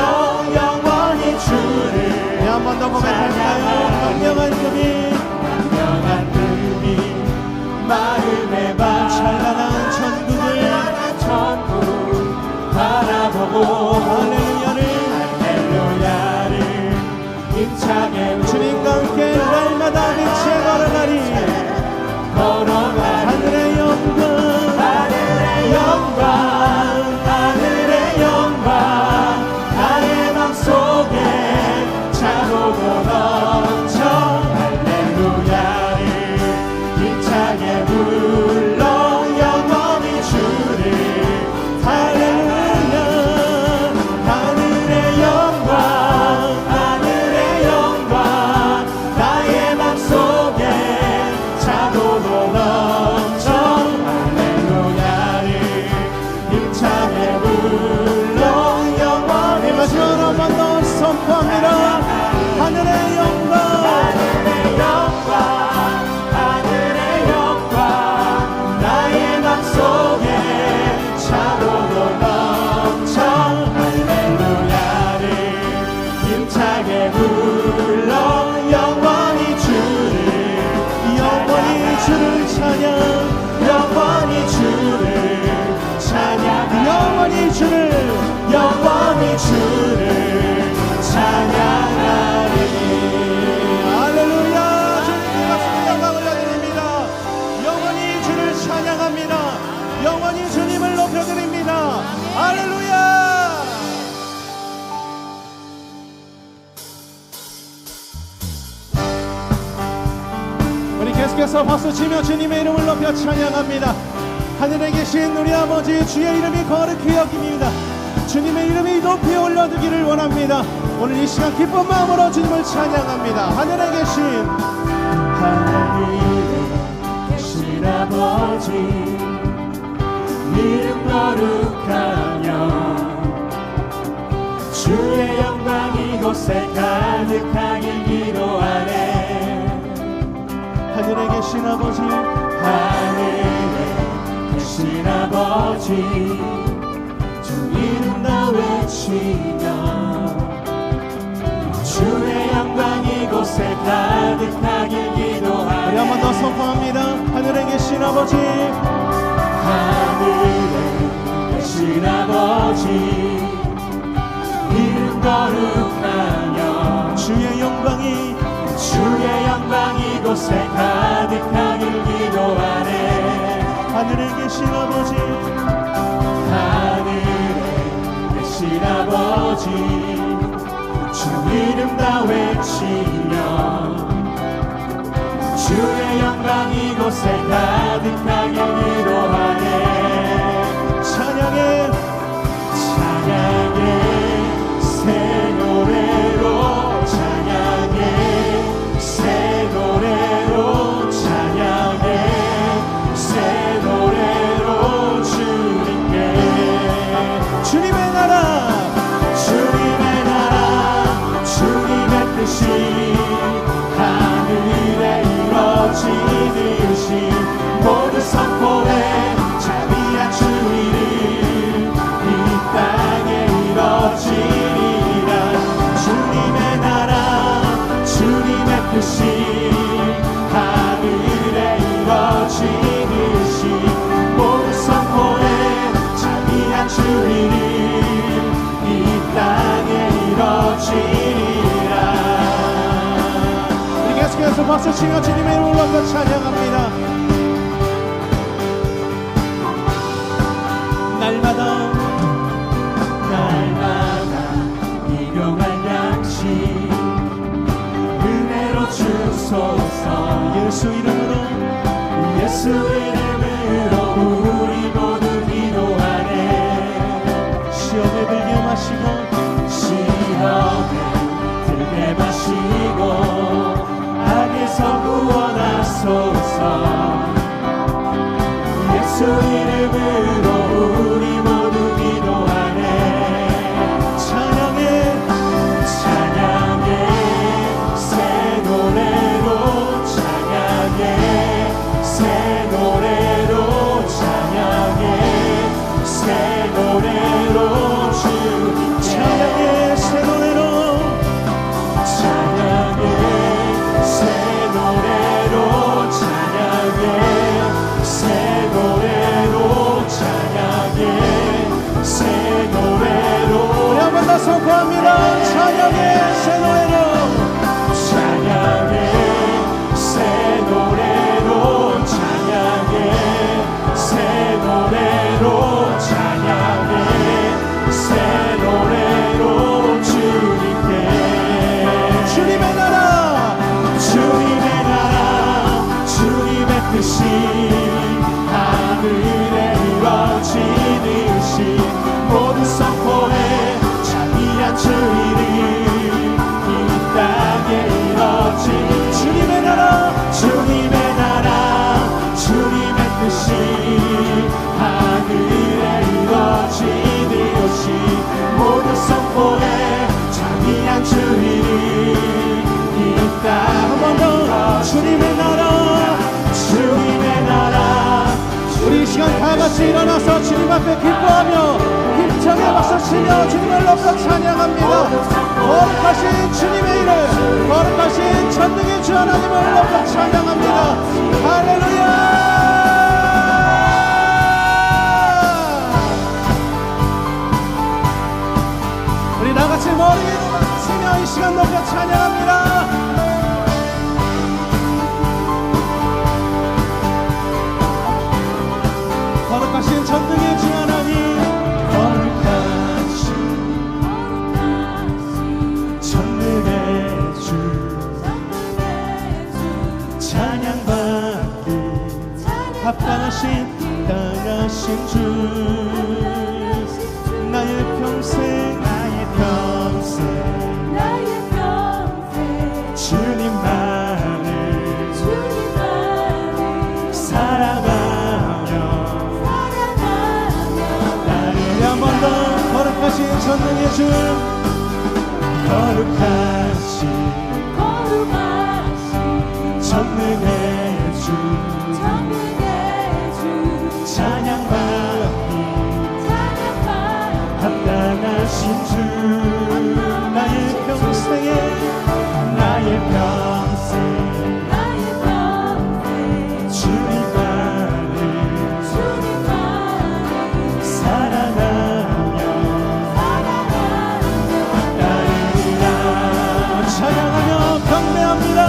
Speaker 4: 영원히 주를
Speaker 3: 한 번 더 고백할까요? 강력한 금이
Speaker 4: 강력한 금이 마음에 바
Speaker 3: 찬란한 천국을
Speaker 4: 천국 바라보고
Speaker 3: 할렐루야를
Speaker 4: 힘차게
Speaker 3: 주님과 함께 날마다 빛에 걸어가리 하늘의 영광
Speaker 4: 하늘의 영광 나의 맘속에 차고도 넘쳐 할렐루야를 힘차게 불러 영원히 주를
Speaker 3: 할렐루야 하늘의 영광
Speaker 4: 나의 맘속에 차고도 넘쳐 할렐루야를 힘차게 불러 영원히
Speaker 3: 마지막으로 한 번 더 선포합니다 하늘의 영광
Speaker 4: 하늘의 영광 나의 맘속에 차고도 넘쳐 할렐루야를 힘차게 불러 영원히 주를
Speaker 3: 찬양
Speaker 4: 영원히 주를 찬양 영원히 주를 찬양하리
Speaker 3: 할렐루야 주님께 박수와 영광을 올려드립니다 영원히 주를 찬양합니다 영원히 주님을 높여드립니다 할렐루야 우리 계속해서 박수치며 주님의 이름을 높여 찬양합니다 하늘에 계신 우리 아버지 주의 이름이 거룩히 여깁니다 주님의 이름이 높이 올려두기를 원합니다 오늘 이 시간 기쁜 마음으로 주님을 찬양합니다 하늘에 계신
Speaker 4: 아버지 이름 거룩하며 주의 영광 이곳에 가득하길 기도하네
Speaker 3: 하늘에 계신 아버지
Speaker 4: 하늘에 계신 아버지 주 이름 다 외치며 주의 영광 이곳에 가득하길 기도하네
Speaker 3: 우리 한 번 더 선포합니다 하늘에 계신 아버지
Speaker 4: 하늘에 계신 아버지 이름 거룩하며
Speaker 3: 주의 영광이
Speaker 4: 이곳에 가득하길 기도하네
Speaker 3: 하늘에 계신 아버지
Speaker 4: 하늘에 계신 아버지 주 이름 다 외치며 주의 영광 이곳에 가득하길 기도하네
Speaker 3: 찬양해
Speaker 4: 새 노래로 새 노래로 새 노래로 주님께
Speaker 3: 주님의 나라
Speaker 4: 주님의 뜻이 하늘에 이루어지듯이 모두 선포해 자비한 주 이름 이 땅에 이루어지리라 주님의 나라 주님의 뜻이 하늘에 이루어지듯이 모두 선포해 자비한 주 이름 이 땅에 이루어지리라
Speaker 3: 우리 계속해서 박수치며 주님의 이름을 높여 찬양합니다 날마다
Speaker 4: 일용할 양식 은혜로 주소서
Speaker 3: 예수 이름으로
Speaker 4: 예수 이름으로 우리 모두 기도하네
Speaker 3: 시험에 들게 마시고
Speaker 4: 시험에 들게 마시고 악에서 구원하소서 예수 이름으로 우리 모두 기도하네 찬양해 새 노래로 새 노래로 새 노래로 주님께
Speaker 3: 한번 더 선포합니다. 찬양의 새 노래로
Speaker 4: 찬양의 새 노래로 찬양의 새 노래로 찬양의 새 노래로 주님께
Speaker 3: 주님의 나라
Speaker 4: 주님의 나라 주님의 뜻이 하늘에 이루어지듯이 모두 선포해 자비한 주 이름 이 땅에 이루어지 주님의 나라 주님의 뜻이 하늘에 이루어지듯이 모두 선포해 자비한 주 이름 이 땅에
Speaker 3: 한 번 더 주님의 나라 우리 이 시간 다 같이 일어나서 주님 앞에 기뻐하며 힘차게 박수치며 주님을 높여 찬양합니다. 거룩하신 주님의 이름 거룩하신 전능의 주 하나님을 높여 찬양합니다. 할렐루야. 우리 다같이 머리 위로 박수치며 이 시간 높여 찬양합니다. 거룩하신 전능의 주 하나님
Speaker 4: 거룩하신 전능의 주 찬양받기
Speaker 3: 합당하신 주 나의 평생
Speaker 4: 주님만을 사랑하며
Speaker 3: 한 번 더 거룩하신 전능의 주
Speaker 4: 거룩하신 전능의 주 찬양받기 합당하신 주 나의 평생 주님만을 사랑하며 따르리라
Speaker 3: 찬양하며 경배합니다.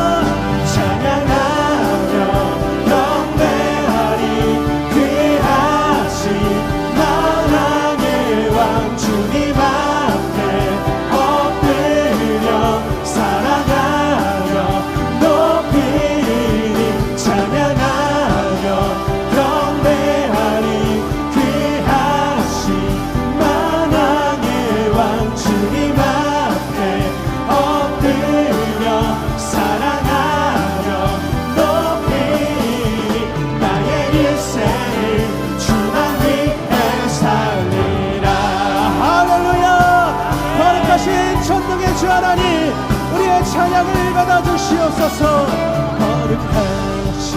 Speaker 4: 찬양하며 경배하리 귀하신 만왕의 왕 주님 앞에 엎드려 사랑하며 높이리 찬양하며 경배하리 귀하신 만왕의 왕 주님 앞에 엎드려 사랑하며 높이리 나의 일생을 주만 위해 살리라.
Speaker 3: 할렐루야. 거룩하신 전능의 주 하나님 우리의 찬양을 받아주시옵소서.
Speaker 4: 거룩하신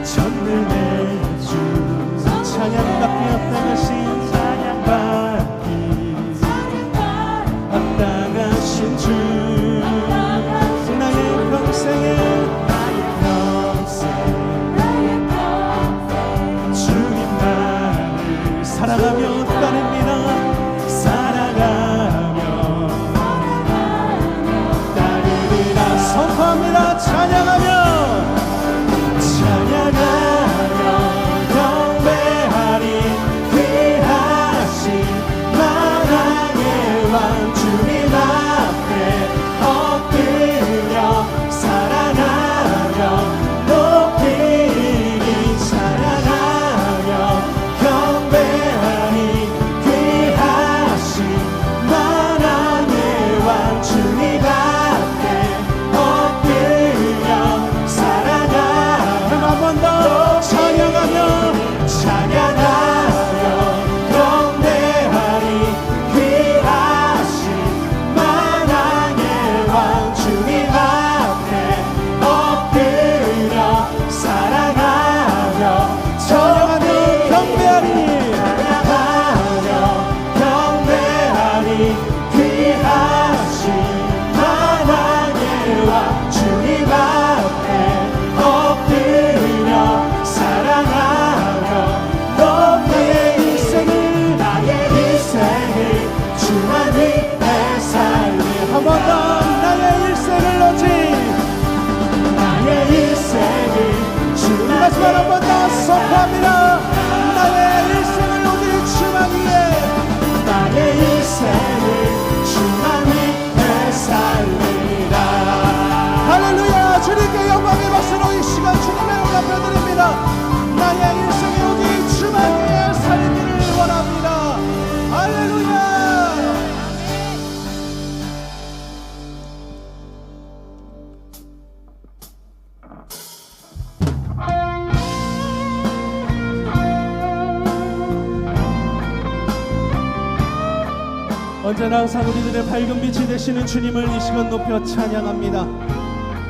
Speaker 4: 전능의 주
Speaker 3: 찬양받기 합당하신
Speaker 4: 찬양받기 합당하신 주
Speaker 3: 나의 평생에
Speaker 4: 주님만을
Speaker 3: 사랑하며 따릅니다.
Speaker 4: 사랑하며 따르리라.
Speaker 3: 선포합니다. 찬양하며
Speaker 4: 경배하리 귀하신 만왕의 왕 주님 앞에 엎드려 사랑하며 높이리 찬양하며 경배하리
Speaker 3: 언제나 항상 우리들의 밝은 빛이 되시는 주님을 이 시간 높여 찬양합니다.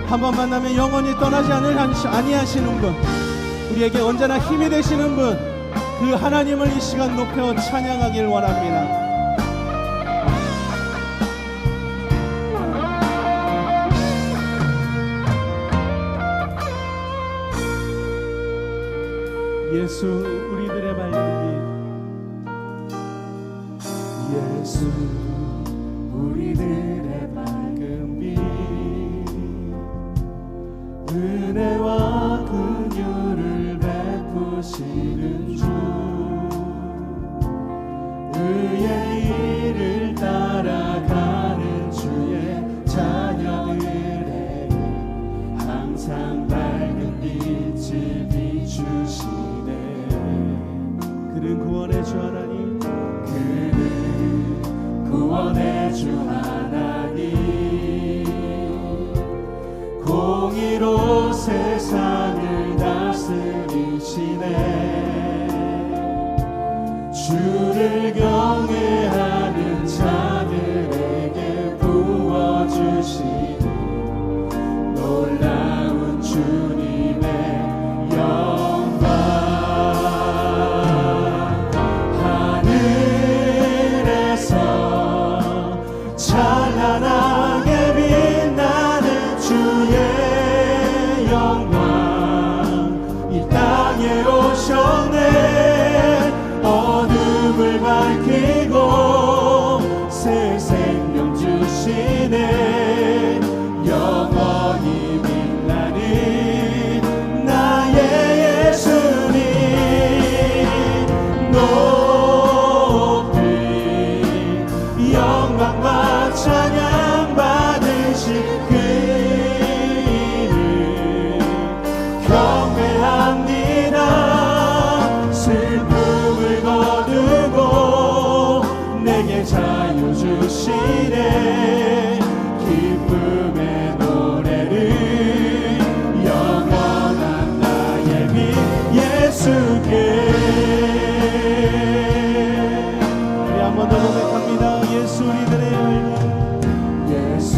Speaker 3: 한 번 만나면 영원히 떠나지 아니하시는 분, 우리에게 언제나 힘이 되시는 분, 그 하나님을 이 시간 높여 찬양하길 원합니다. 예수 우리들의 밝은
Speaker 4: 예수 우리들의 밝은 빛 은혜와 긍휼을 베푸시는 주 의의 길을 따라가는 주의 자녀들에게 항상 밝은 빛을 비추시네.
Speaker 3: 그는 구원의 주 하나님,
Speaker 4: 그는 구원의 주 하나님 공의로 세상을 다스리시네. 주를 경외하는 자들에게 부어주시는 놀라운 주님의 영광. 하늘에서 찬란하게 빛나는 주의 영광 이 땅에 오셨네. 어둠을 밝히고 새 생명 주시네. 영원히 빛나는 나의 예수님 높이 영광과 찬양 받으신 그 이름 경배합니다. 슬픔을 거두고 내게 자유 주시네. 기쁨의 노래를 영원한 나의 빛 예수께.
Speaker 3: 우리 한 번 더 고백합니다. 예수 우리들의 밝은
Speaker 4: 예수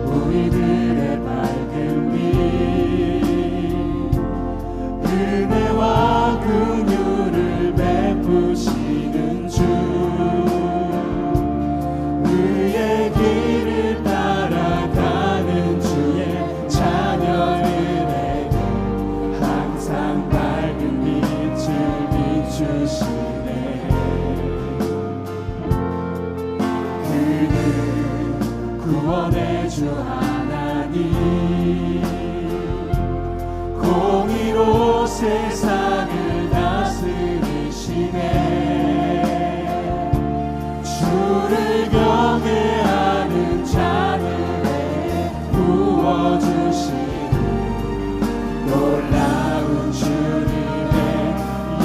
Speaker 4: 우리들의 밝은 빛 은혜와 긍휼을 베푸시는 주 의의 길을 따라가는 주의 자녀들에게 항상 밝은 빛을 비추시네. 그는 구원의 주 하나님 공의로 세상을 다스리시네. 주를 경외하는 자들에게 부어주시는 놀라운 주님의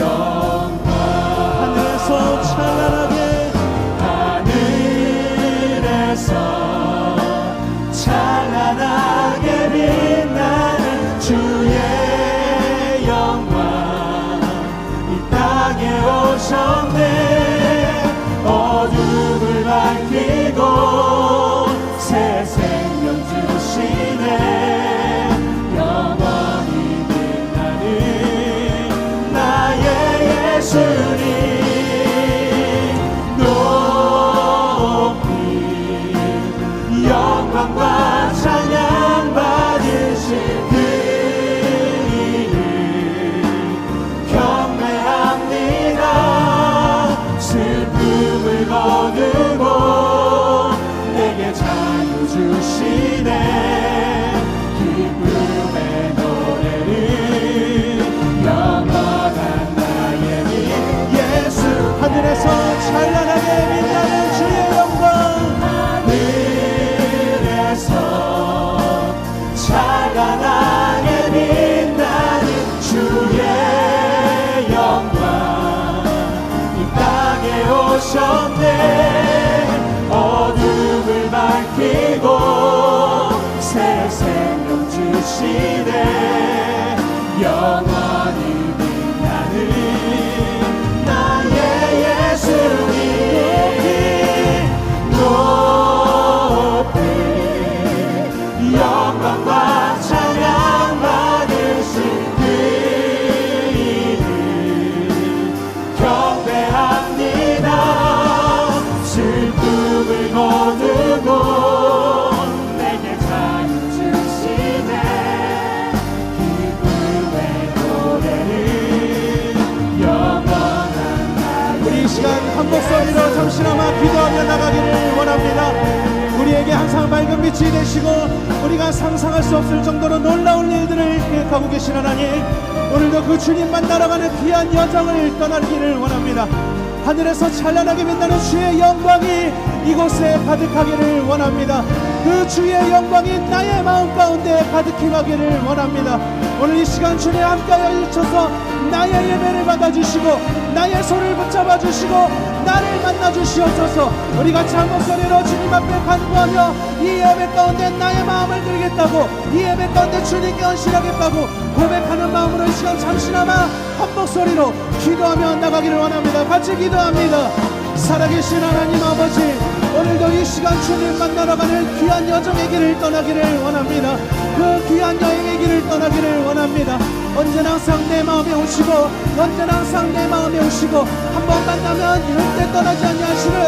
Speaker 4: 영광.
Speaker 3: 하늘에서 찬란하게
Speaker 4: 찬란하게 빛나는 주의 영광 이 땅에 오셨네. 어둠을 밝히고 새 생명 주시네. 영원히 빛나는 나의 예수님 영광과 찬양 받으신 그 이름 경배합니다. 슬픔을 거두고 내게 자유 주시네. 기쁨의 노래를 영원한 나의 빛 예수.
Speaker 3: 하늘에서 찬란하게 빛나는 주의 영광,
Speaker 4: 찬란하게 빛나는 주의 영광 이 땅에 오셨네. 어둠을 밝히고 새 생명 주시네. 영원히 빛나는 나의 예수님
Speaker 3: 한 목소리로 잠시나마 기도하며 나가기를 원합니다. 우리에게 항상 밝은 빛이 되시고 우리가 상상할 수 없을 정도로 놀라운 일들을 계획하고 계신 하나님, 오늘도 그 주님 만나러가는 귀한 여정을 떠나기를 원합니다. 하늘에서 찬란하게 빛나는 주의 영광이 이곳에 가득하기를 원합니다. 그 주의 영광이 나의 마음 가운데 가득히 가기를 원합니다. 오늘 이 시간 주님 함께하여 일쳐서 나의 예배를 받아주시고 나의 손을 붙잡아 주시고 나를 만나 주시옵소서. 우리 같이 한 목소리로 주님 앞에 간구하며 이 예배 가운데 나의 마음을 드리겠다고, 이 예배 가운데 주님께 헌신하겠다고 고백하는 마음으로 이 시간 잠시나마 한 목소리로 기도하며 나가기를 원합니다. 같이 기도합니다. 살아계신 하나님 아버지, 오늘도 이 시간 주님 만나러 가는 귀한 여정의 길을 떠나기를 원합니다. 그 귀한 여행의 길을 떠나기를 원합니다. 언제나 항상 내 마음에 오시고, 언제나 항상 내 마음에 오시고, 한 번 만나면 절대 떠나지 아니하시는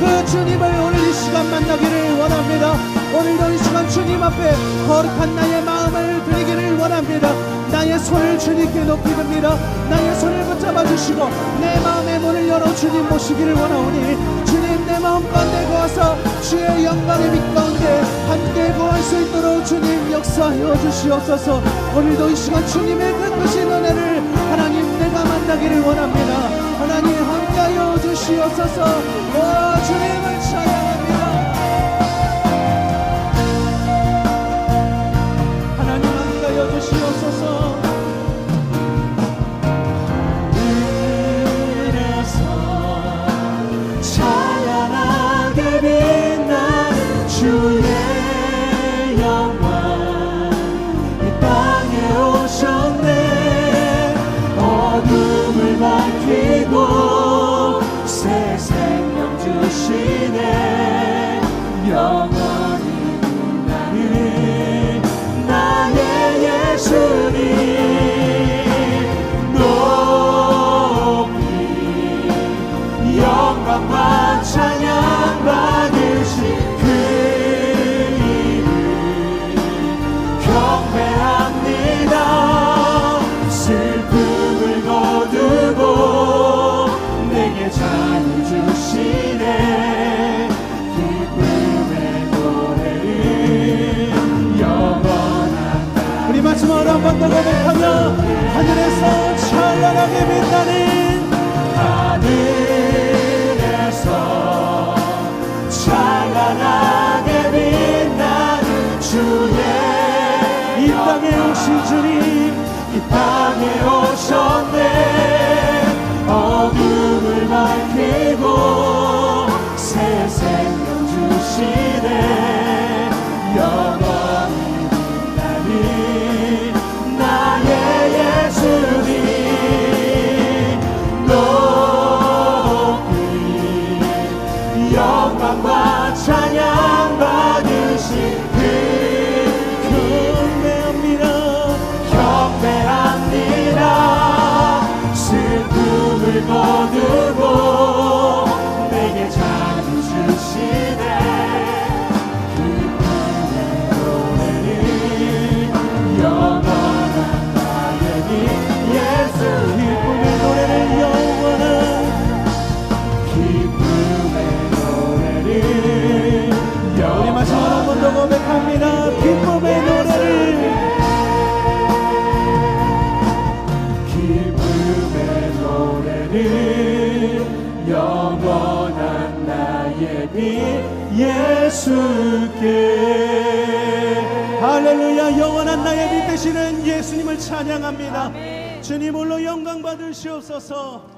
Speaker 3: 그 주님을 오늘 이 시간 만나기를 원합니다. 오늘도 이 시간 주님 앞에 거룩한 나의 마음을 드리기를 원합니다. 나의 손을 주님께 높이 듭니다. 나의 손을 붙잡아 주시고 내 마음의 문을 열어 주님 모시기를 원하오니, 주님 내 마음 가운데 거하사 주의 영광의 빛 가운데 함께 거할 수 있도록 주님 역사하여 주시옵소서. 오늘도 이 시간 주님의 그 크신 은혜를 하나님 내가 만나기를 원합니다. 하나님 함께하여 주시옵소서. 오 주님을 찬양합니다. 하나님 함께하여 주시옵소서.
Speaker 4: 찬란하게 빛나는 주의 영광 이 땅에 오셨네. 어둠을 밝히고 새 생명 주시네. 영원히 빛나는 나의 예수님 영광과 찬양 받으신 그 이름 경배합니다. 슬픔을 거두고 내게 자유 주시네. 기쁨의 노래를 영원한
Speaker 3: 우리 마지막으로 한 번 더 고백하며 하늘에서 찬란하게 빛나는
Speaker 4: 하늘에서 찬란하게 빛나는 주의
Speaker 3: 이 땅에 오신 주님,
Speaker 4: 이 땅에 오셨네. 어둠을 밝히고 새 생명 주시네. 영원히 빛나는 나의 예수님 영광과 찬양 받으신 그
Speaker 3: 경배합니다.
Speaker 4: 경배합니다. 슬픔을 거두고 내게 자유 주시네. 기쁨의 노래를 영원한 나의 빛 예수.
Speaker 3: 기쁨의 노래를 영원한 우리 마지막으로 한 번 더 고백합니다. 기쁨의 노래를,
Speaker 4: 기쁨의 노래를 영원한 나의 빛 예수께.
Speaker 3: 할렐루야. 영원한 나의 빛 되시는 예수님을 찬양합니다. 주님 홀로 영광 받으시옵소서.